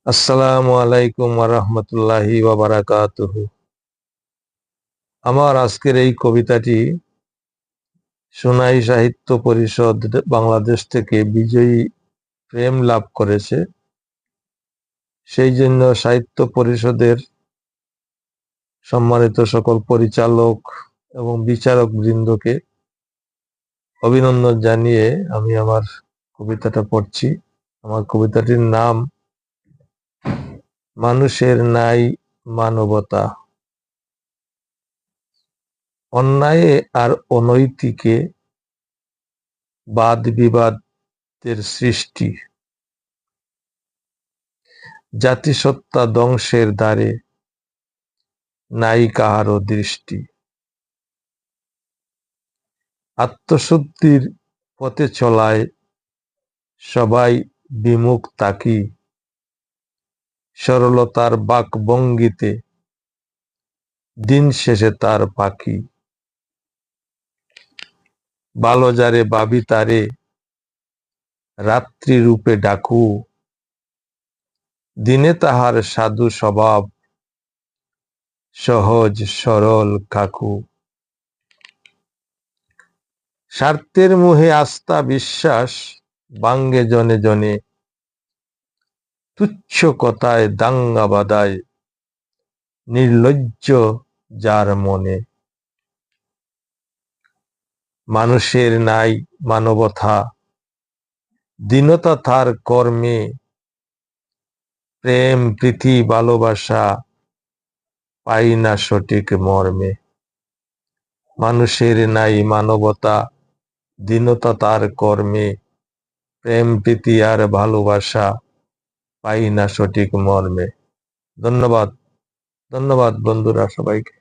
আসসালামু আলাইকুম ওয়া রাহমাতুল্লাহি ওয়া বারাকাতুহু। আমার আজকের এই কবিতাটি সোনাই সাহিত্য পরিষদ বাংলাদেশ থেকে বিজয়ী প্রেম লাভ করেছে। সেই জন্য সাহিত্য পরিষদের সম্মানিত সকল পরিচালক এবং বিচারক বৃন্দকে অভিনন্দন জানিয়ে আমি আমার কবিতাটা পড়ছি। আমার কবিতাটির নাম মানুষের নাই মানবতা। অন্যায় আর অনৈতিকে বাদ বিবাদের সৃষ্টি, জাতিসত্তা ধ্বংসের দ্বারে নাই কাহারও দৃষ্টি। আত্মশুদ্ধির পথে চলায় সবাই বিমুখ তাকি, সরলতার বাকভঙ্গিতে দিন শেষে তার পাখি। ভালো যারে ভাবি তারে রাত্রি রূপে ডাকু, দিনে তাহার সাধু স্বভাব সহজ সরল কাকু। স্বার্থের মোহে আস্থা বিশ্বাস ভাঙ্গে জনে জনে, তুচ্ছ কথায় দাঙ্গা বাঁধায় নির্লজ্জ যার মনে। মানুষের নাই মানবতা, দীনতা তার কর্মে, প্রেম প্রীতি ভালোবাসা পাই না সঠিক মর্মে। মানুষের নাই মানবতা, দীনতা তার কর্মে, প্রেম প্রীতি আর ভালোবাসা পাই না সঠিক মর্মে। ধন্যবাদ। ধন্যবাদ বন্ধুরা সবাইকে।